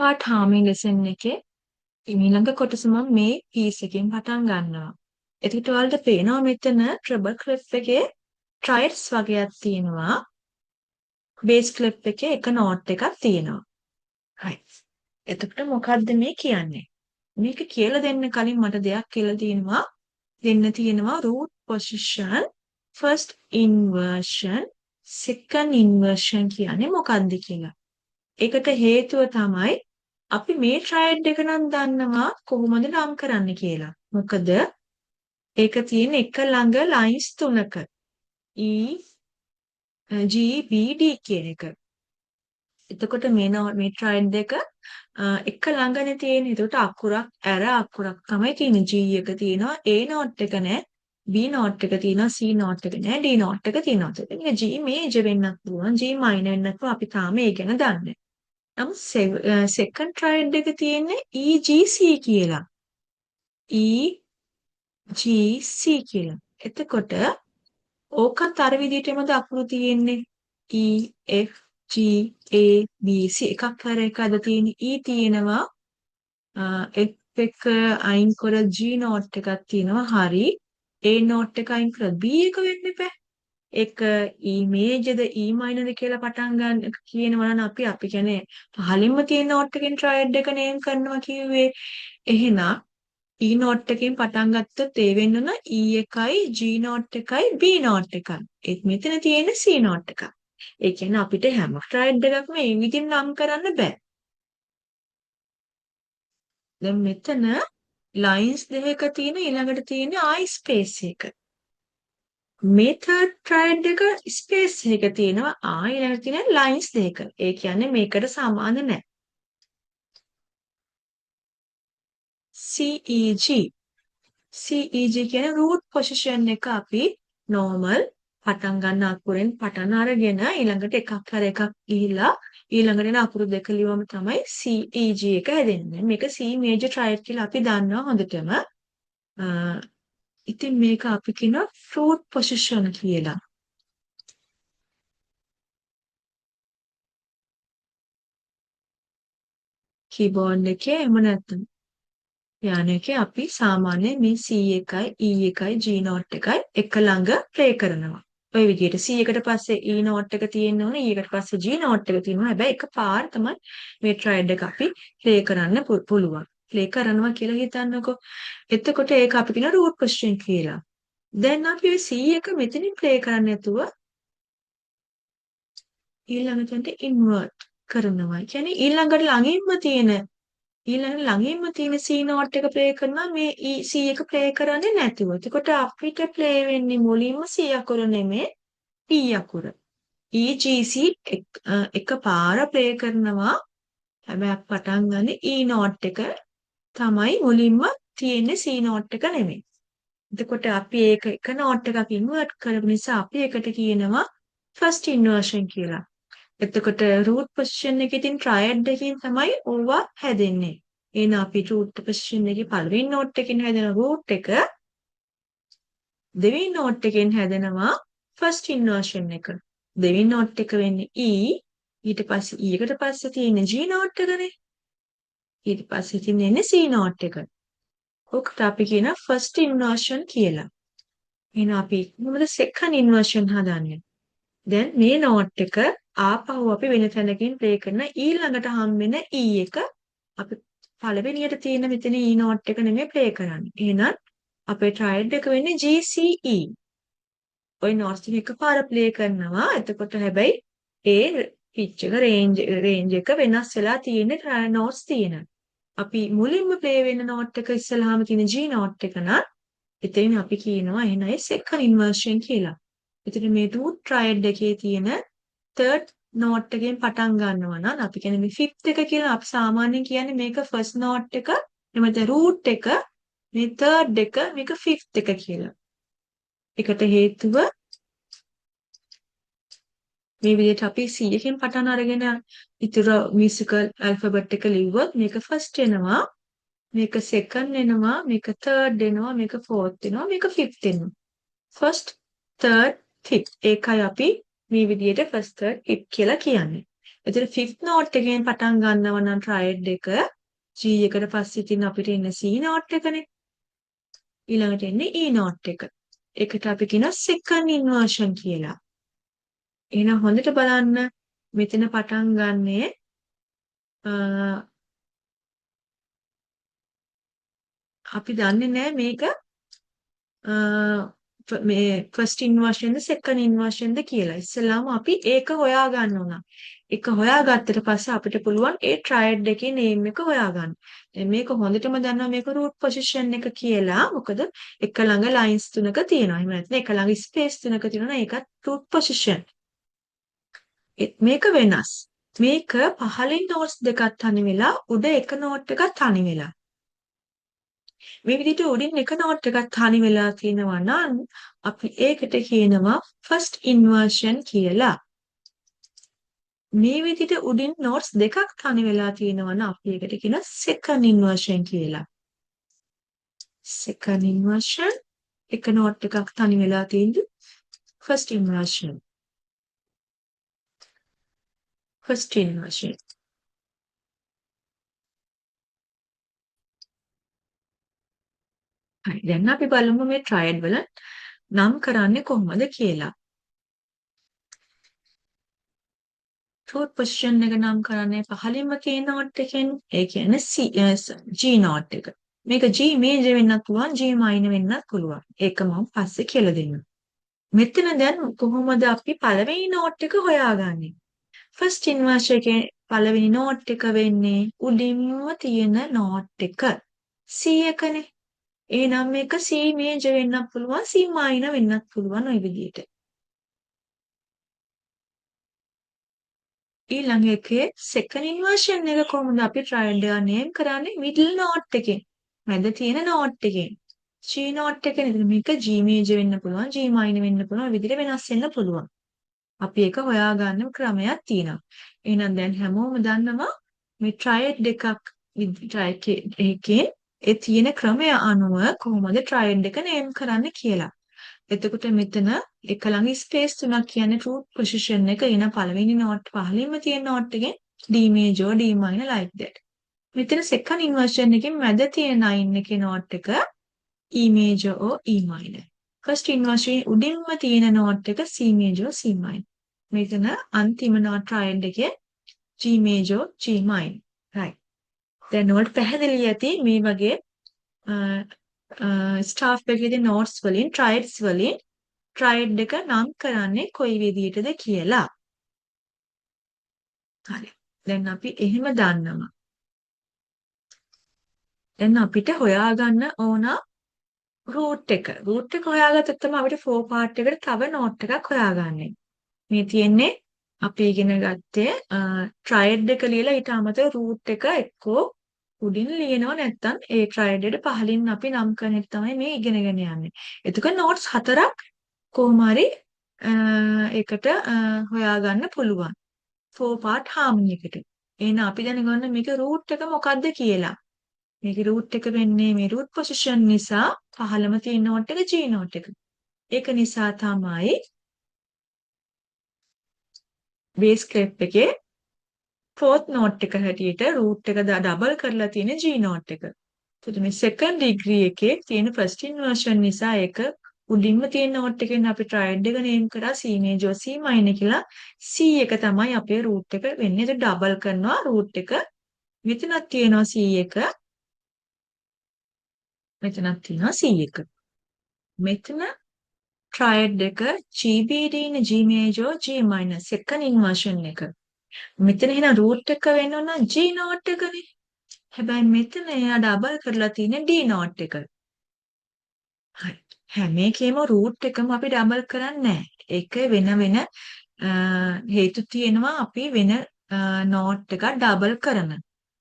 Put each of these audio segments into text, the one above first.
part harming lesson එකේ ඊළඟ කොටස මම මේ piece එකෙන් පටන් ගන්නවා. එතකොට ඔයාලට පේනවා මෙතන treble clef එකේ triads වගේක් තියෙනවා. bass clef එකේ එක note එකක් තියෙනවා. right. එතකොට මොකද්ද මේ කියන්නේ? මේක කියලා දෙන්න කලින් මට දෙයක් කියලා තියෙනවා root position, first inversion, second inversion කියන්නේ මොකක්ද කියලා. ඒකට හේතුව තමයි අපි මේ triad එක නම් දන්නවා කොහොමද නම් කරන්න කියලා. මොකද ඒක තියෙන එක ළඟ lines තුනක E G B D කියන එක. එතකොට මේ triad එක එක ළඟනේ තියෙන්නේ. එතකොට අකුරක් ඇර අකුරක් තමයි තියෙන්නේ. G එක තියෙනවා, A note එක නැහැ, B note එක තියෙනවා, C note එක නැහැ, D note එක තියෙනවා. එතකොට G major වෙන්නත් පුළුවන්, G minor වෙන්නත් පුළුවන්. අපි තාම ඒ ගැන දන්නේ නැහැ. නමුත් second triad එක තියෙන්නේ EGC කියලා. EGC කියලා. එතකොට ඕකත් අර විදිහටමද අකුරු තියෙන්නේ. E F G A B C එකක් කර එකද තියෙන්නේ. E තියෙනවා F එක අයින් කර G note එකක් තියෙනවා. හරි. A note එක අයින් කර B එක වෙන්න එපා. එක E major ද E minor ද කියලා පටන් ගන්න කියනවා නම් අපි කියන්නේ පහලින්ම තියෙන note එකෙන් triad එක name කරනවා කිව්වේ. එහෙනම් E note එකෙන් පටන් ගත්තොත් ඒ වෙන්න ඕන E එකයි G note එකයි B note එකයි. ඒත් මෙතන තියෙන C note එකක්. ඒ කියන්නේ අපිට හැම triad එකක්ම මේ විදිහින් නම් කරන්න බෑ. දැන් මෙතන lines දෙකක තියෙන ඊළඟට තියෙන I space එක. මේ third triad එක space එක තියෙනවා ඊළඟට තියෙන lines දෙක. ඒ කියන්නේ මේකට සමාන නැහැ. CEG කියන root position එක අපි normal පටන් ගන්න අකුරෙන් පටන් අරගෙන ඊළඟට එකක් හර එකක් ගිහිලා ඊළඟට එන අකුරු දෙක ලියවම තමයි CEG එක හැදෙන්නේ. මේක C major triad කියලා අපි දන්නවා හොඳටම. ඉතින් මේක අපි කියන root position කියලා. keyboard එකේ එහෙම නැත්නම් piano එකේ අපි සාමාන්‍යයෙන් මේ C එකයි E එකයි G note එකයි එක ළඟ play කරනවා. ඔය විදිහට C එකට පස්සේ E note එක තියෙන්න ඕනේ, E එකට පස්සේ G note එක තියෙනවා. හැබැයි එකපාර තමයි මේ triad එක අපි play කරන්න පුළුවන්. play කරනවා කියලා හිතන්නකෝ. එතකොට ඒක අපි කියන root position කියලා. දැන් අපි ඔය C එක මෙතනින් play කරන්න නැතුව ඊළඟට invert කරනවා. කියන්නේ ඊළඟට ළඟින්ම තියෙන C note එක play කරනවා මේ C එක play කරන්නේ නැතිව. එතකොට අපිට play වෙන්නේ මුලින්ම C අකුර නෙමෙයි D අකුර. EGC එකපාර play කරනවා. හැබැයි පටන් ගන්න E note එක තමයි මුලින්ම තියෙන්නේ C note එක නෙමෙයි. එතකොට අපි ඒක එක note එකක් invert කරපු නිසා අපි ඒකට කියනවා first inversion කියලා. එතකොට root position එකේ තියෙන triad එකකින් තමයි ඕවා හැදෙන්නේ. එහෙනම් අපි root position එකේ පළවෙනි note එකකින් හැදෙන root එක දෙවෙනි note එකෙන් හැදෙනවා first inversion එක. දෙවෙනි note එක වෙන්නේ E, ඊට පස්සේ E එකට පස්සේ තියෙන G note එකනේ. ඊට පස්සේ තියෙන්නේ C note එක. ඔකට අපි කියන first inversion කියලා. එහෙනම් අපි මොකද second inversion හදන්නේ? දැන් මේ note එක ආපහු අපි වෙන තැනකින් play කරන ඊළඟට හම්බෙන E එක අපි පළවෙනියට තියෙන මෙතන E note එක නෙමෙයි play කරන්නේ. එහෙනම් අපේ triad එක වෙන්නේ GCE. ඔය notes ටික එකපාර play කරනවා. එතකොට හැබැයි ඒ pitch එක range එක වෙනස් වෙලා තියෙන notes තියෙනවා. අපි මුලින්ම play වෙන note එක ඉස්සෙල්ලාම තියෙන G note එක නම් එතෙන් අපි කියනවා එහෙනම් ඒ second inversion කියලා. එතන මේ root triad එකේ තියෙන third note එකෙන් පටන් ගන්නවා නම් අපි කියන්නේ මේ fifth එක කියලා අපි සාමාන්‍යයෙන් කියන්නේ මේක first note එක එමෙත root එක මේ third එක මේක fifth එක කියලා. ඒකට හේතුව මේ විදිහට අපි C එකෙන් පටන් අරගෙන ඉතුරු musical alphabet එක ලිව්වොත් මේක first එනවා, මේක second එනවා, මේක third එනවා, මේක fourth එනවා, මේක fifth එනවා. first, third, fifth ඒකයි අපි මේ විදිහට first, third, fifth කියලා කියන්නේ. එතන fifth note එකෙන් පටන් ගන්නවා නම් triad එක G එකට පස්සේ ඉතින් අපිට ඉන්න C note එකනේ. ඊළඟට එන්නේ E note එක. ඒකට අපි කියනවා second inversion කියලා. එහෙනම් හොඳට බලන්න මෙතන පටන් ගන්නේ අපි දන්නේ නැහැ මේක මේ first inversion ද second inversion ද කියලා. ඉස්සෙල්ලාම අපි ඒක හොයාගන්න ඕන. ඒක හොයාගත්තට පස්සේ අපිට පුළුවන් ඒ triad එකේ name එක හොයාගන්න. දැන් මේක හොඳටම දන්නවා මේක root position එක කියලා. මොකද එක ළඟ lines තුනක තියෙනවා. එහෙම නැත්නම් එක ළඟ space තුනක තියෙනවා. ඒකත් root position. මේක වෙනස්. මේක පහලින් notes දෙකක් තනි වෙලා උඩ එක note එකක් තනි වෙලා. මේ විදිහට උඩින් එක note එකක් තනි වෙලා තියෙනවා නම් අපි ඒකට කියනවා first inversion කියලා. මේ විදිහට උඩින් notes දෙකක් තනි වෙලා තියෙනවා නම් අපි ඒකට කියනවා second inversion කියලා. second inversion එක note එකක් තනි වෙලා තියෙද්දි first inversion. first inversion. හරි දැන් අපි බලමු මේ triad වල නම් කරන්නේ කොහොමද කියලා. root position එක නම් කරන්නේ පහළින්ම තියෙන note එකෙන්. ඒ කියන්නේ G note එක. මේක G major වෙන්නත් පුළුවන් G minor වෙන්නත් පුළුවන්. ඒක මම පස්සේ කියලා දෙන්නම්. මෙතන දැන් කොහොමද අපි පළවෙනි note එක හොයාගන්නේ? first inversion එකේ පළවෙනි note එක වෙන්නේ උඩින්ම තියෙන note එක. C එකනේ. එහෙනම් මේක C major වෙන්නත් පුළුවන් C minor වෙන්නත් පුළුවන් ওই විදිහට. ඊළඟ එකේ second inversion එක කොහොමද අපි triad එක name කරන්නේ middle note එකෙන්. මැද තියෙන note එකෙන්. G note එකේ නේද මේක G major වෙන්න පුළුවන් G minor වෙන්න පුළුවන් විදිහට වෙනස් වෙන්න පුළුවන්. අපි ඒක හොයාගන්න ක්‍රමයක් තියෙනවා. එහෙනම් දැන් හැමෝම දන්නවා මේ triad දෙකක් triad එකේ ඒ තියෙන ක්‍රමය අනුව කොහොමද triad එක name කරන්න කියලා. එතකොට මෙතන එක ළඟ ස්පේස් තුනක් කියන්නේ root position එක එන පළවෙනි note පහළින්ම තියෙන note එකෙන් D major D minor like that. මෙතන second inversion එකෙන් මැද තියෙන 9 එකේ note එක E major or E minor. first inversion උඩින්ම තියෙන note එක C major C minor. මෙතන අන්තිම note triad එකේ G major G minor. right. දැන් ඔයාලට පැහැදිලි ඇති මේ වගේ ස්ටාෆ් එකේදී notes වලින් triads වලින් triad එක නම් කරන්නේ කොයි විදිහටද කියලා. හරි. දැන් අපි එහෙම දන්නවා. දැන් අපිට හොයාගන්න ඕන root එක. root එක හොයාගත්තොත් තමයි අපිට 4 part එකට තව note එකක් හොයාගන්නේ. මේ තියෙන්නේ අපි ඉගෙන ගත්තේ triad එක ලියලා ඊට අමතරව root එක එක්කෝ උඩින් ලියනවා නැත්නම් ඒ triad එකට පහලින් අපි නම් කරන එක තමයි මේ ඉගෙනගෙන යන්නේ. එතකොට notes 4ක් කොහොම හරි ඒකට හොයාගන්න පුළුවන්. 4 part harmony එකට. එහෙනම් අපි දැනගන්න මේක root එක මොකක්ද කියලා. මේකේ root එක වෙන්නේ මේ root position නිසා පහළම තියෙන note එක G note එක. ඒක නිසා තමයි bass clef එකේ fourth note එක හැටියට root එක double කරලා තියෙන G note එක. එතකොට මේ second degree එකේ තියෙන first inversion නිසා ඒක උඩින්ම තියෙන note එකෙන් අපි triad එක name කරා C major C minor කියලා. C එක තමයි අපේ root එක වෙන්නේ. ඒක double කරනවා root එක. මෙතනක් තියෙනවා C එක. මෙතනක් තියෙනවා C එක. මෙතන triad එක GBD නේ G major G minor second inversion එක. මෙතන එහෙනම් root එක වෙන්න ඕන G note එකනේ. හැබැයි මෙතන එයා double කරලා තියෙන D note එක. හරි. හැම එකේම root එකම අපි double කරන්නේ නැහැ. ඒක වෙන වෙන හේතු තියෙනවා අපි වෙන note එකක් double කරන.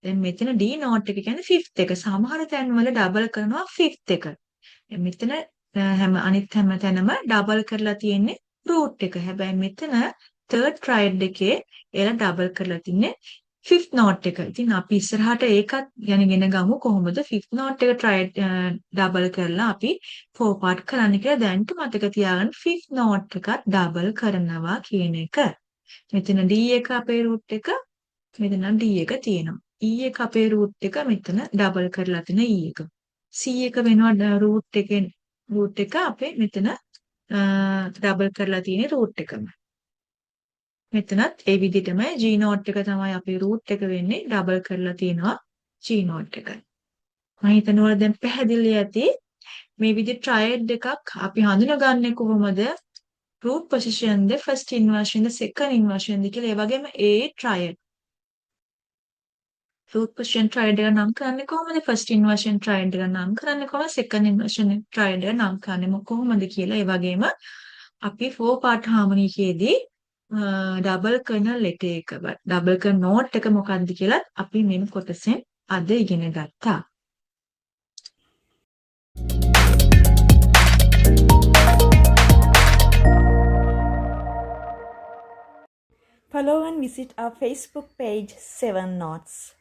දැන් මෙතන D note එක කියන්නේ fifth එක. සමහර තැන්වල double කරනවා fifth එක. මෙතන අනිත් හැම තැනම double කරලා තියෙන්නේ root එක. හැබැයි මෙතන third triad එකේ එලා double කරලා තින්නේ fifth note එක. ඉතින් අපි ඉස්සරහට ඒකත් ගැනගෙන ගමු කොහොමද fifth note එක triad double කරලා අපි 4 part කරන්න කියලා. දැන්ට මතක තියාගන්න fifth note එකත් double කරනවා කියන එක. මෙතන D එක අපේ root එක, මෙතන D එක තියෙනවා. E එක අපේ root එක, මෙතන double කරලා තියෙන E එක. C එක වෙනවා root එක අපේ මෙතන double කරලා තියෙන root එකම. මෙතනත් ඒ විදිහටම G note එක තමයි අපේ root එක වෙන්නේ, double කරලා තියෙනවා G note එක. මම හිතනවා දැන් පැහැදිලි ඇති. මේ විදිහ triad එකක් අපි හඳුනගන්නේ කොහොමද? root position ද first inversion ද second inversion ද කියලා. ඒ වගේම triad root position triad එක නම් කරන්නේ කොහොමද? first inversion triad එක නම් කරන්නේ කොහොමද? second inversion triad එක නම් කරන්නේ කොහොමද කියලා. ඒ වගේම අපි four part harmony එකේදී double කරන letter එක, double කරන note එක මොකක්ද කියලා අපි මේ කොටසෙන් අද ඉගෙන ගත්තා. Follow and visit our Facebook page 7 Notes.